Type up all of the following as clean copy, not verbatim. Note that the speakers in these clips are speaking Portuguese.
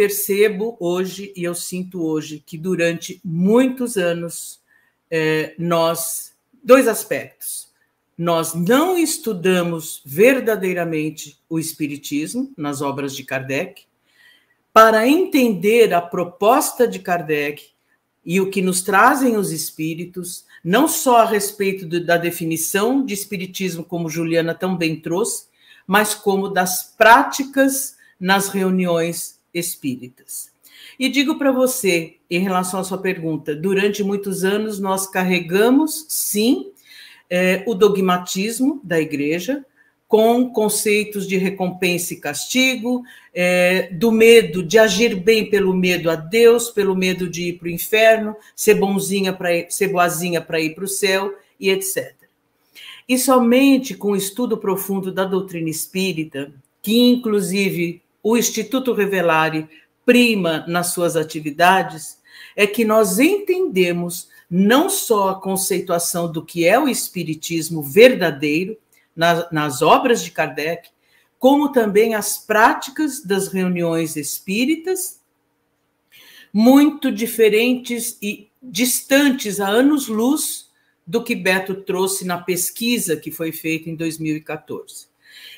percebo hoje e eu sinto hoje que durante muitos anos dois aspectos. Nós não estudamos verdadeiramente o Espiritismo nas obras de Kardec para entender a proposta de Kardec e o que nos trazem os espíritos, não só a respeito da definição de espiritismo, como Juliana também trouxe, mas como das práticas nas reuniões espíritas. E digo para você, em relação à sua pergunta, durante muitos anos nós carregamos, sim, o dogmatismo da igreja, com conceitos de recompensa e castigo, do medo de agir bem pelo medo a Deus, pelo medo de ir para o inferno, ser boazinha para ir para o céu, e etc. E somente com o estudo profundo da doutrina espírita, que inclusive o Instituto Revelare prima nas suas atividades, é que nós entendemos não só a conceituação do que é o espiritismo verdadeiro, nas obras de Kardec, como também as práticas das reuniões espíritas, muito diferentes e distantes a anos-luz do que Beto trouxe na pesquisa que foi feita em 2014.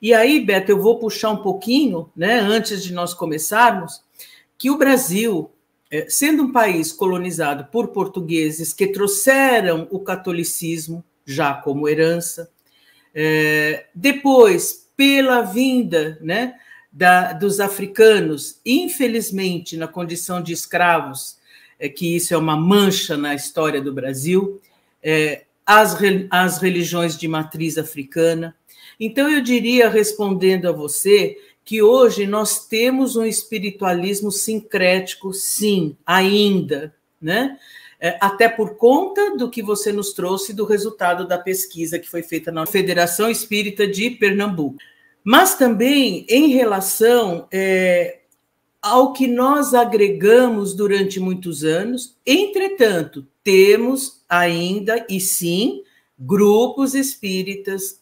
E aí, Beto, eu vou puxar um pouquinho, né, antes de nós começarmos, que o Brasil, sendo um país colonizado por portugueses que trouxeram o catolicismo já como herança, depois, pela vinda, né, dos africanos, infelizmente, na condição de escravos, que isso é uma mancha na história do Brasil, as religiões de matriz africana. Então, eu diria, respondendo a você, que hoje nós temos um espiritualismo sincrético, sim, ainda, né? Até por conta do que você nos trouxe do resultado da pesquisa que foi feita na Federação Espírita de Pernambuco. Mas também em relação ao que nós agregamos durante muitos anos, entretanto, temos ainda, e sim, grupos espíritas,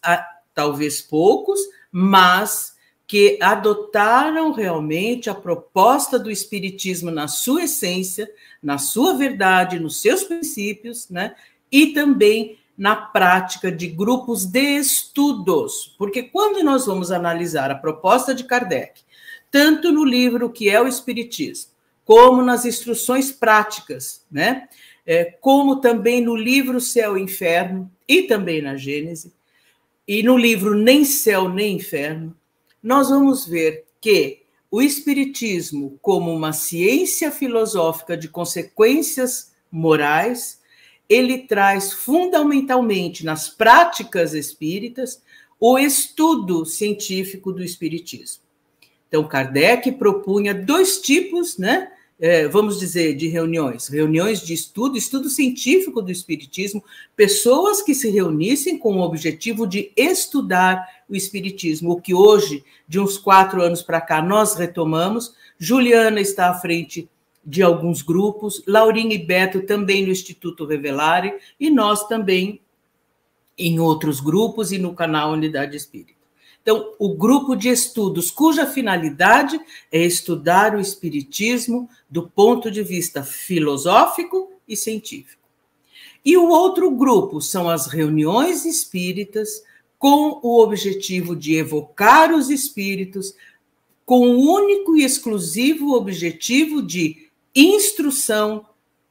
talvez poucos, mas que adotaram realmente a proposta do espiritismo na sua essência, na sua verdade, nos seus princípios, né? E também na prática de grupos de estudos. Porque quando nós vamos analisar a proposta de Kardec, tanto no livro que é o Espiritismo, como nas instruções práticas, né? Como também no livro Céu e Inferno, e também na Gênese, e no livro Nem Céu nem Inferno, nós vamos ver que o Espiritismo, como uma ciência filosófica de consequências morais, ele traz fundamentalmente nas práticas espíritas o estudo científico do Espiritismo. Então, Kardec propunha dois tipos, né? Vamos dizer, de reuniões de estudo científico do Espiritismo, pessoas que se reunissem com o objetivo de estudar o Espiritismo, o que hoje, de uns 4 anos para cá, nós retomamos. Juliana está à frente de alguns grupos, Laurinha e Beto também no Instituto Revelare, e nós também em outros grupos e no canal Unidade Espírita. Então, o grupo de estudos, cuja finalidade é estudar o Espiritismo do ponto de vista filosófico e científico. E o outro grupo são as reuniões espíritas, com o objetivo de evocar os espíritos, com o único e exclusivo objetivo de instrução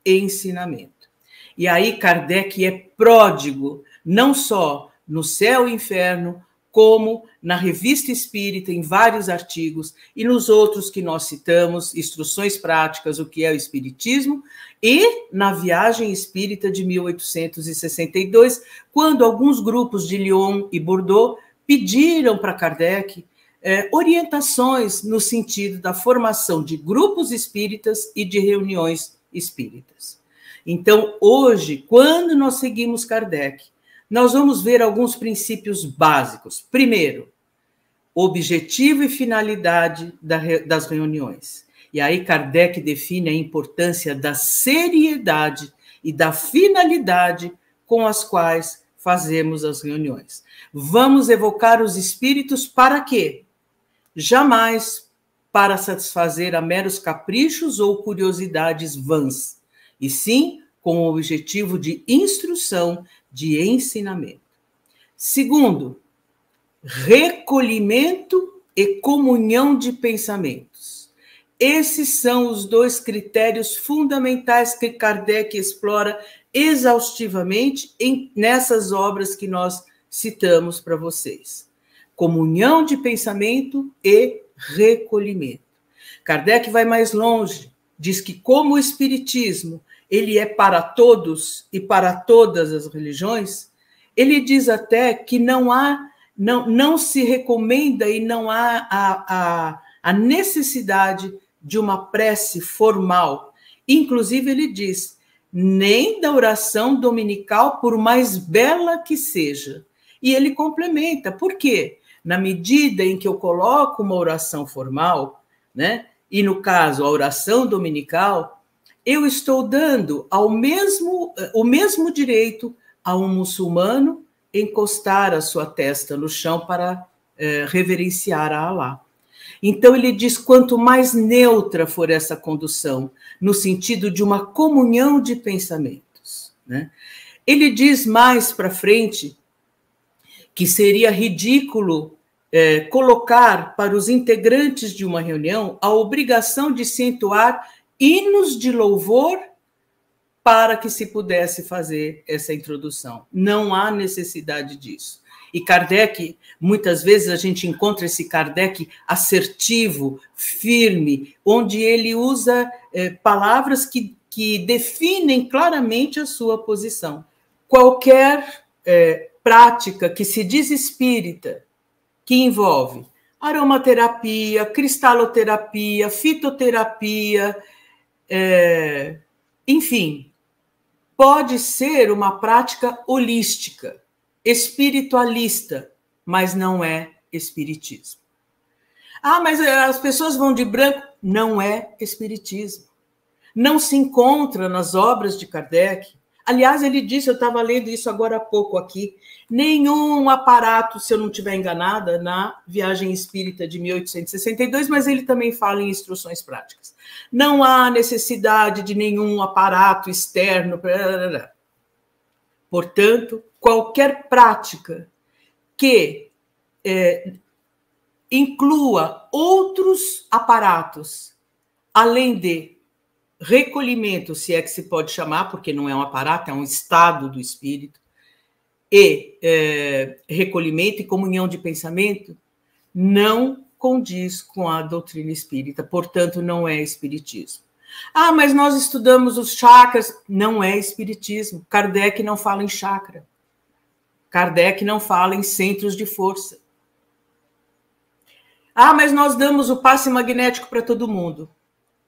e ensinamento. E aí Kardec é pródigo, não só no Céu e Inferno, como na Revista Espírita, em vários artigos, e nos outros que nós citamos, Instruções Práticas, o que é o Espiritismo, e na Viagem Espírita de 1862, quando alguns grupos de Lyon e Bordeaux pediram para Kardec orientações no sentido da formação de grupos espíritas e de reuniões espíritas. Então, hoje, quando nós seguimos Kardec, nós vamos ver alguns princípios básicos. Primeiro, objetivo e finalidade das reuniões. E aí Kardec define a importância da seriedade e da finalidade com as quais fazemos as reuniões. Vamos evocar os espíritos para quê? Jamais para satisfazer a meros caprichos ou curiosidades vãs, e sim com o objetivo de instrução, de ensinamento. Segundo, recolhimento e comunhão de pensamentos. Esses são os dois critérios fundamentais que Kardec explora exaustivamente nessas obras que nós citamos para vocês. Comunhão de pensamento e recolhimento. Kardec vai mais longe, diz que como o Espiritismo ele é para todos e para todas as religiões, ele diz até que não se recomenda e não há a necessidade de uma prece formal. Inclusive, ele diz, nem da oração dominical, por mais bela que seja. E ele complementa, por quê? Na medida em que eu coloco uma oração formal, né, e no caso a oração dominical, eu estou dando o mesmo direito a um muçulmano encostar a sua testa no chão para reverenciar a Alá. Então ele diz, quanto mais neutra for essa condução, no sentido de uma comunhão de pensamentos, né? Ele diz mais para frente que seria ridículo colocar para os integrantes de uma reunião a obrigação de se entoar hinos de louvor para que se pudesse fazer essa introdução. Não há necessidade disso. E Kardec, muitas vezes a gente encontra esse Kardec assertivo, firme, onde ele usa palavras que definem claramente a sua posição. Qualquer prática que se diz espírita, que envolve aromaterapia, cristaloterapia, fitoterapia, enfim, pode ser uma prática holística, espiritualista, mas não é espiritismo. Ah, mas as pessoas vão de branco. Não é espiritismo. Não se encontra nas obras de Kardec. Aliás, ele disse, eu estava lendo isso agora há pouco aqui, nenhum aparato, se eu não estiver enganada, na Viagem Espírita de 1862, mas ele também fala em instruções práticas. Não há necessidade de nenhum aparato externo. Portanto, qualquer prática que inclua outros aparatos, além de recolhimento, se é que se pode chamar, porque não é um aparato, é um estado do espírito, e recolhimento e comunhão de pensamento, não condiz com a doutrina espírita, portanto, não é espiritismo. Ah, mas nós estudamos os chakras, não é espiritismo. Kardec não fala em chakra. Kardec não fala em centros de força. Ah, mas nós damos o passe magnético para todo mundo.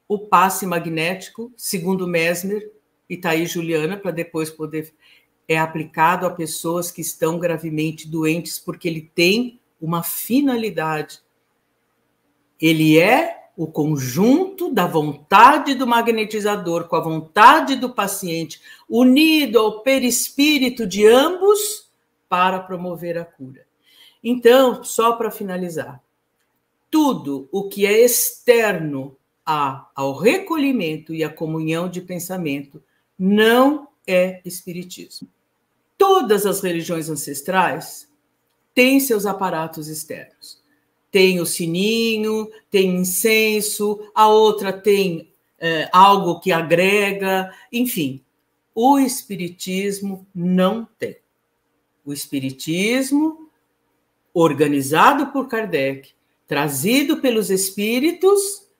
O passe magnético, segundo Mesmer e Thaís Juliana, para depois poder, é aplicado a pessoas que estão gravemente doentes, porque ele tem uma finalidade. Ele é o conjunto da vontade do magnetizador com a vontade do paciente, unido ao perispírito de ambos para promover a cura. Então, só para finalizar, tudo o que é externo ao recolhimento e à comunhão de pensamento não é espiritismo. Todas as religiões ancestrais têm seus aparatos externos. Tem o sininho, tem incenso, a outra tem algo que agrega, enfim. O espiritismo não tem. O espiritismo, organizado por Kardec, trazido pelos espíritos,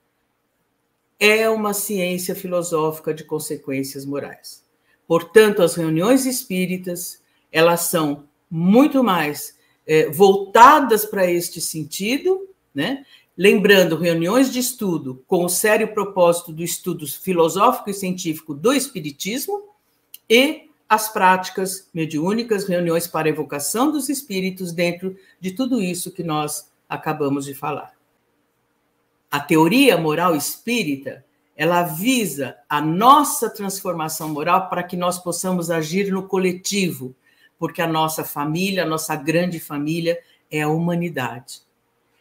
é uma ciência filosófica de consequências morais. Portanto, as reuniões espíritas, elas são muito mais voltadas para este sentido, né? Lembrando, reuniões de estudo com o sério propósito do estudo filosófico e científico do espiritismo e as práticas mediúnicas, reuniões para a evocação dos espíritos dentro de tudo isso que nós acabamos de falar. A teoria moral espírita, ela visa a nossa transformação moral para que nós possamos agir no coletivo, porque a nossa família, a nossa grande família é a humanidade.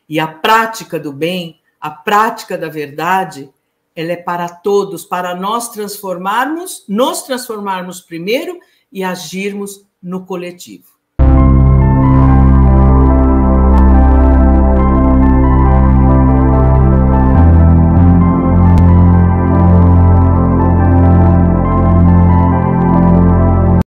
E a prática do bem, A prática da verdade, ela é para todos, para nos transformarmos primeiro e agirmos no coletivo.